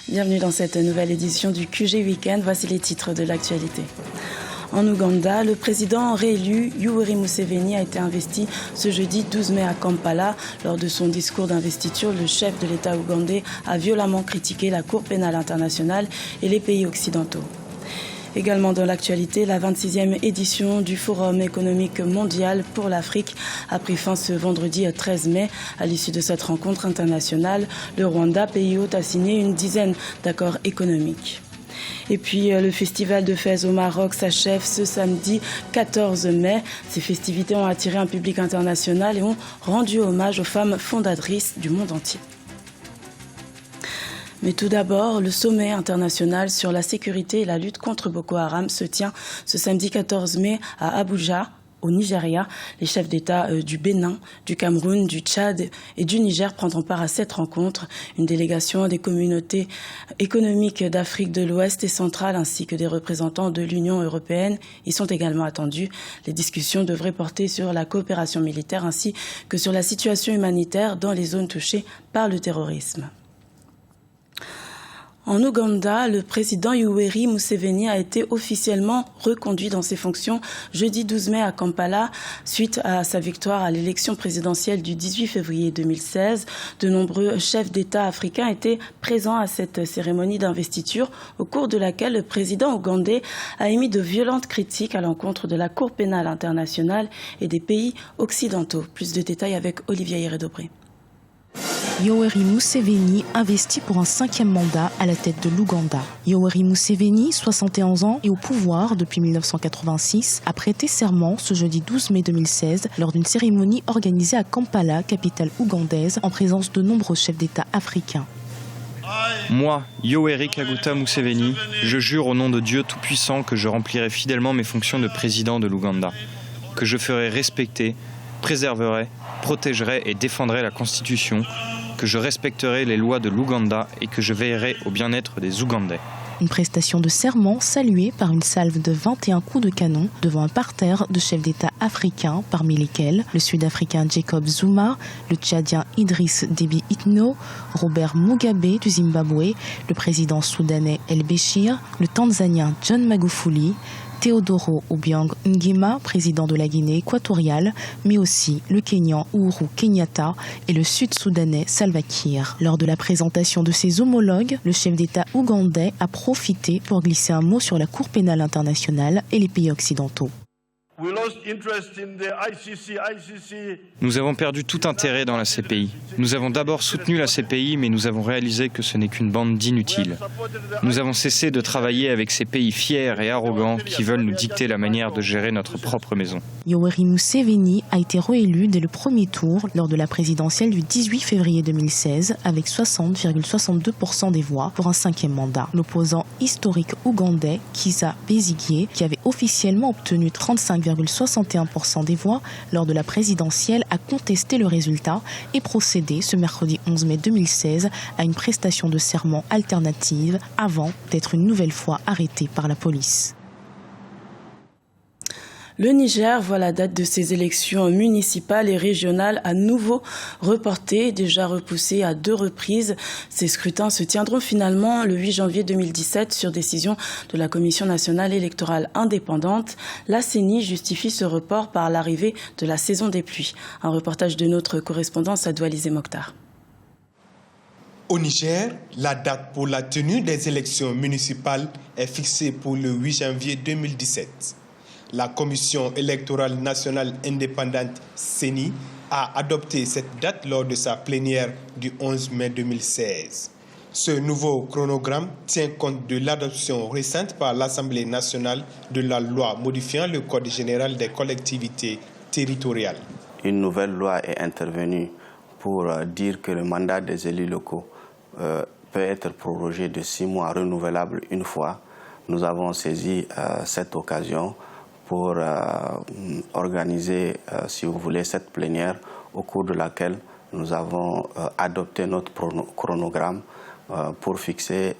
Bienvenue dans cette nouvelle édition du QG Weekend. Voici les titres de l'actualité. En Ouganda, le président réélu Yoweri Museveni a été investi ce jeudi 12 mai à Kampala. Lors de son discours d'investiture, le chef de l'État ougandais a violemment critiqué la Cour pénale internationale et les pays occidentaux. Également dans l'actualité, la 26e édition du Forum économique mondial pour l'Afrique a pris fin ce vendredi 13 mai. À l'issue de cette rencontre internationale, le Rwanda, pays hôte, a signé une dizaine d'accords économiques. Et puis le festival de Fès au Maroc s'achève ce samedi 14 mai. Ces festivités ont attiré un public international et ont rendu hommage aux femmes fondatrices du monde entier. Mais tout d'abord, le sommet international sur la sécurité et la lutte contre Boko Haram se tient ce samedi 14 mai à Abuja, au Nigeria. Les chefs d'État du Bénin, du Cameroun, du Tchad et du Niger prendront part à cette rencontre. Une délégation des communautés économiques d'Afrique de l'Ouest et centrale ainsi que des représentants de l'Union européenne y sont également attendus. Les discussions devraient porter sur la coopération militaire ainsi que sur la situation humanitaire dans les zones touchées par le terrorisme. En Ouganda, le président Yoweri Museveni a été officiellement reconduit dans ses fonctions jeudi 12 mai à Kampala suite à sa victoire à l'élection présidentielle du 18 février 2016. De nombreux chefs d'État africains étaient présents à cette cérémonie d'investiture au cours de laquelle le président ougandais a émis de violentes critiques à l'encontre de la Cour pénale internationale et des pays occidentaux. Plus de détails avec Olivier Hieré-Dobré. Yoweri Museveni investi pour un 5e mandat à la tête de l'Ouganda. Yoweri Museveni, 71 ans et au pouvoir depuis 1986, a prêté serment ce jeudi 12 mai 2016 lors d'une cérémonie organisée à Kampala, capitale ougandaise, en présence de nombreux chefs d'État africains. Moi, Yoweri Kaguta Museveni, je jure au nom de Dieu Tout-Puissant que je remplirai fidèlement mes fonctions de président de l'Ouganda, que je ferai respecter, préserverai, protégerai et défendrai la Constitution, que je respecterai les lois de l'Ouganda et que je veillerai au bien-être des Ougandais. Une prestation de serment saluée par une salve de 21 coups de canon devant un parterre de chefs d'État africains, parmi lesquels le Sud-Africain Jacob Zuma, le Tchadien Idriss Déby Itno, Robert Mugabe du Zimbabwe, le président soudanais El Béchir, le Tanzanien John Magufuli, Teodoro Obiang Nguema, président de la Guinée équatoriale, mais aussi le Kenyan Uhuru Kenyatta et le Sud-Soudanais Salva Kiir. Lors de la présentation de ses homologues, le chef d'État ougandais a profité pour glisser un mot sur la Cour pénale internationale et les pays occidentaux. Nous avons perdu tout intérêt dans la CPI. Nous avons d'abord soutenu la CPI, mais nous avons réalisé que ce n'est qu'une bande d'inutiles. Nous avons cessé de travailler avec ces pays fiers et arrogants qui veulent nous dicter la manière de gérer notre propre maison. Yoweri Museveni a été réélu dès le premier tour lors de la présidentielle du 18 février 2016 avec 60,62% des voix pour un 5e mandat. L'opposant historique ougandais Kizza Besigye, qui avait officiellement obtenu 35,61% des voix lors de la présidentielle, a contesté le résultat et procédé ce mercredi 11 mai 2016 à une prestation de serment alternative avant d'être une nouvelle fois arrêté par la police. Le Niger voit la date de ses élections municipales et régionales à nouveau reportée, déjà repoussée à 2 reprises. Ces scrutins se tiendront finalement le 8 janvier 2017 sur décision de la Commission nationale électorale indépendante. La CENI justifie ce report par l'arrivée de la saison des pluies. Un reportage de notre correspondant Sadou Alizé Mokhtar. Au Niger, la date pour la tenue des élections municipales est fixée pour le 8 janvier 2017. La Commission électorale nationale indépendante CENI a adopté cette date lors de sa plénière du 11 mai 2016. Ce nouveau chronogramme tient compte de l'adoption récente par l'Assemblée nationale de la loi modifiant le Code général des collectivités territoriales. Une nouvelle loi est intervenue pour dire que le mandat des élus locaux peut être prorogé de 6 mois renouvelable une fois. Nous avons saisi cette occasion pour organiser, si vous voulez, cette plénière au cours de laquelle nous avons adopté notre chronogramme pour fixer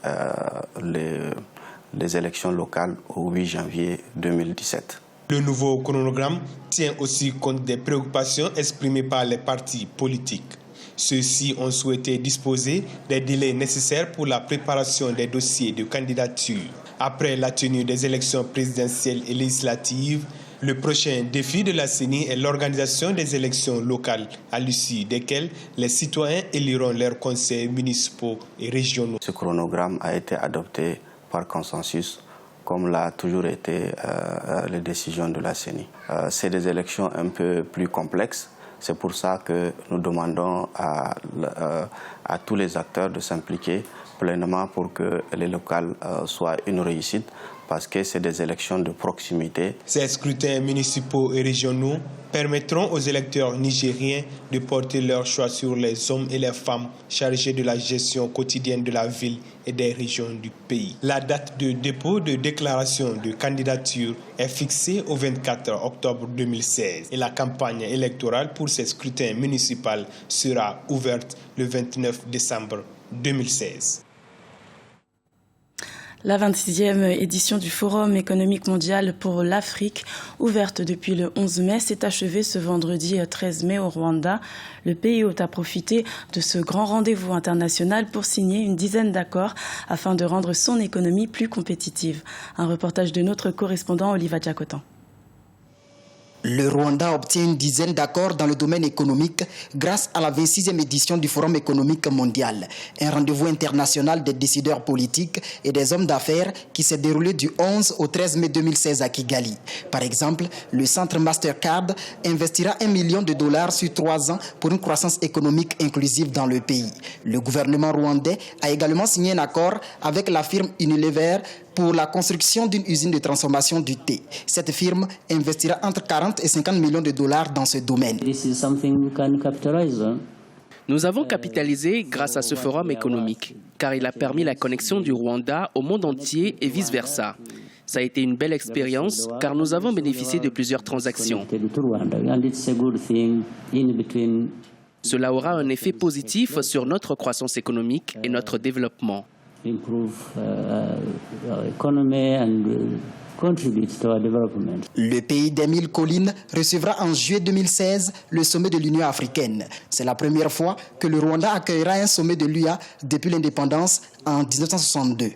les élections locales au 8 janvier 2017. Le nouveau chronogramme tient aussi compte des préoccupations exprimées par les partis politiques. Ceux-ci ont souhaité disposer des délais nécessaires pour la préparation des dossiers de candidature. Après la tenue des élections présidentielles et législatives, le prochain défi de la CENI est l'organisation des élections locales, à l'issue desquelles les citoyens éliront leurs conseils municipaux et régionaux. Ce chronogramme a été adopté par consensus, comme l'a toujours été les décisions de la CENI. C'est des élections un peu plus complexes. C'est pour ça que nous demandons à tous les acteurs de s'impliquer pleinement pour que les locales soient une réussite, parce que c'est des élections de proximité. Ces scrutins municipaux et régionaux permettront aux électeurs nigériens de porter leur choix sur les hommes et les femmes chargés de la gestion quotidienne de la ville et des régions du pays. La date de dépôt de déclaration de candidature est fixée au 24 octobre 2016 et la campagne électorale pour ces scrutins municipaux sera ouverte le 29 décembre 2016. La 26e édition du Forum économique mondial pour l'Afrique, ouverte depuis le 11 mai, s'est achevée ce vendredi 13 mai au Rwanda. Le pays hôte a profité de ce grand rendez-vous international pour signer une dizaine d'accords afin de rendre son économie plus compétitive. Un reportage de notre correspondant Oliva Diakotan. Le Rwanda obtient une dizaine d'accords dans le domaine économique grâce à la 26e édition du Forum économique mondial, un rendez-vous international des décideurs politiques et des hommes d'affaires qui s'est déroulé du 11 au 13 mai 2016 à Kigali. Par exemple, le centre Mastercard investira $1 million sur 3 ans pour une croissance économique inclusive dans le pays. Le gouvernement rwandais a également signé un accord avec la firme Unilever pour la construction d'une usine de transformation du thé. Cette firme investira entre 40 et 50 millions de dollars dans ce domaine. Nous avons capitalisé grâce à ce forum économique, car il a permis la connexion du Rwanda au monde entier et vice-versa. Ça a été une belle expérience, car nous avons bénéficié de plusieurs transactions. Cela aura un effet positif sur notre croissance économique et notre développement. Le pays des 1000 collines recevra en juillet 2016 le sommet de l'Union africaine. C'est la première fois que le Rwanda accueillera un sommet de l'UA depuis l'indépendance en 1962.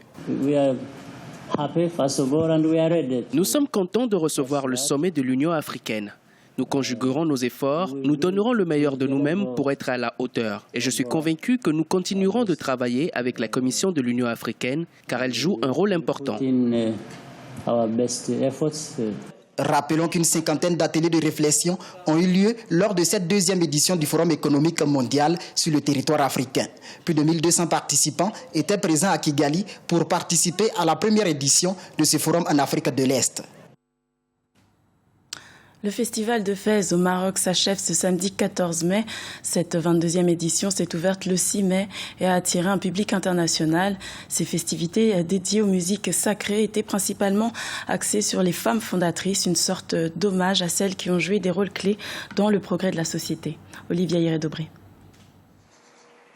Nous sommes contents de recevoir le sommet de l'Union africaine. Nous conjuguerons nos efforts, nous donnerons le meilleur de nous-mêmes pour être à la hauteur. Et je suis convaincu que nous continuerons de travailler avec la Commission de l'Union africaine, car elle joue un rôle important. Rappelons qu'une cinquantaine d'ateliers de réflexion ont eu lieu lors de cette deuxième édition du Forum économique mondial sur le territoire africain. Plus de 1200 participants étaient présents à Kigali pour participer à la première édition de ce forum en Afrique de l'Est. Le festival de Fès au Maroc s'achève ce samedi 14 mai. Cette 22e édition s'est ouverte le 6 mai et a attiré un public international. Ces festivités dédiées aux musiques sacrées étaient principalement axées sur les femmes fondatrices, une sorte d'hommage à celles qui ont joué des rôles clés dans le progrès de la société. Olivia Hiré-Dobré.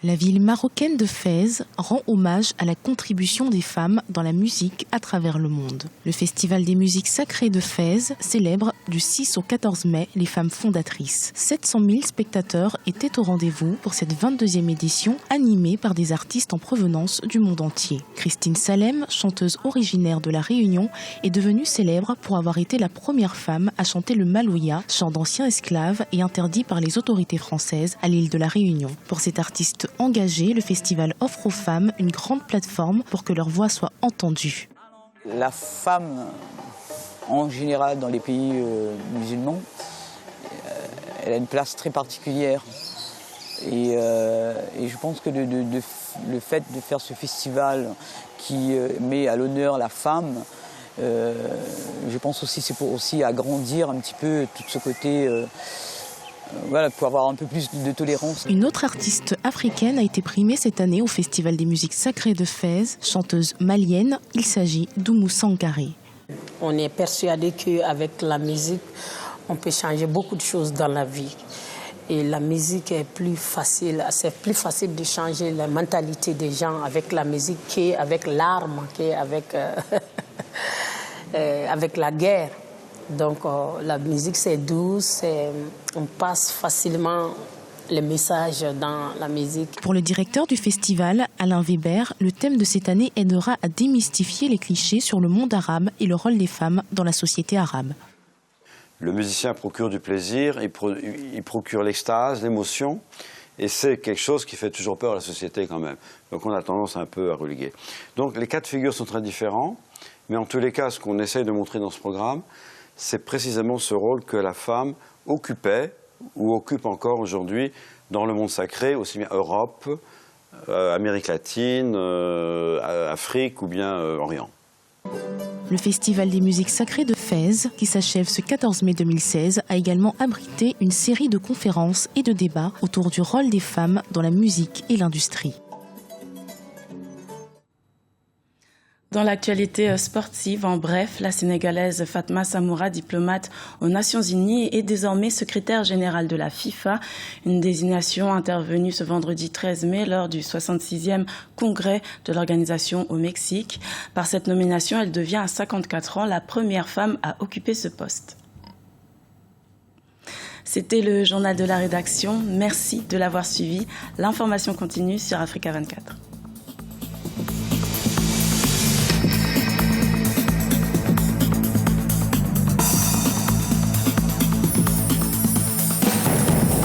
La ville marocaine de Fès rend hommage à la contribution des femmes dans la musique à travers le monde. Le Festival des musiques sacrées de Fès célèbre du 6 au 14 mai les femmes fondatrices. 700 000 spectateurs étaient au rendez-vous pour cette 22e édition animée par des artistes en provenance du monde entier. Christine Salem, chanteuse originaire de La Réunion, est devenue célèbre pour avoir été la première femme à chanter le Maloya, chant d'anciens esclaves et interdit par les autorités françaises à l'île de La Réunion. Pour cet artiste engagé, le festival offre aux femmes une grande plateforme pour que leur voix soit entendue. La femme, en général, dans les pays musulmans, elle a une place très particulière. Et je pense que le fait de faire ce festival qui met à l'honneur la femme, je pense aussi c'est pour aussi agrandir un petit peu tout ce côté... Voilà, pour avoir un peu plus de tolérance. Une autre artiste africaine a été primée cette année au Festival des musiques sacrées de Fès, chanteuse malienne. Il s'agit d'Oumou Sankaré. On est persuadé qu'avec la musique, on peut changer beaucoup de choses dans la vie. Et la musique est plus facile, c'est plus facile de changer la mentalité des gens avec la musique qu'avec l'arme, qu'avec avec la guerre. Donc la musique c'est douce, on passe facilement les messages dans la musique. Pour le directeur du festival, Alain Weber, le thème de cette année aidera à démystifier les clichés sur le monde arabe et le rôle des femmes dans la société arabe. Le musicien procure du plaisir, il procure l'extase, l'émotion, et c'est quelque chose qui fait toujours peur à la société quand même. Donc on a tendance un peu à reléguer. Donc les cas de figure sont très différents, mais en tous les cas, ce qu'on essaye de montrer dans ce programme, c'est précisément ce rôle que la femme occupait ou occupe encore aujourd'hui dans le monde sacré, aussi bien Europe, Amérique latine, Afrique ou bien Orient. Le Festival des musiques sacrées de Fès, qui s'achève ce 14 mai 2016, a également abrité une série de conférences et de débats autour du rôle des femmes dans la musique et l'industrie. Dans l'actualité sportive, en bref, la Sénégalaise Fatma Samoura, diplomate aux Nations Unies, est désormais secrétaire générale de la FIFA, une désignation intervenue ce vendredi 13 mai lors du 66e congrès de l'organisation au Mexique. Par cette nomination, elle devient à 54 ans la première femme à occuper ce poste. C'était le journal de la rédaction. Merci de l'avoir suivi. L'information continue sur Africa 24.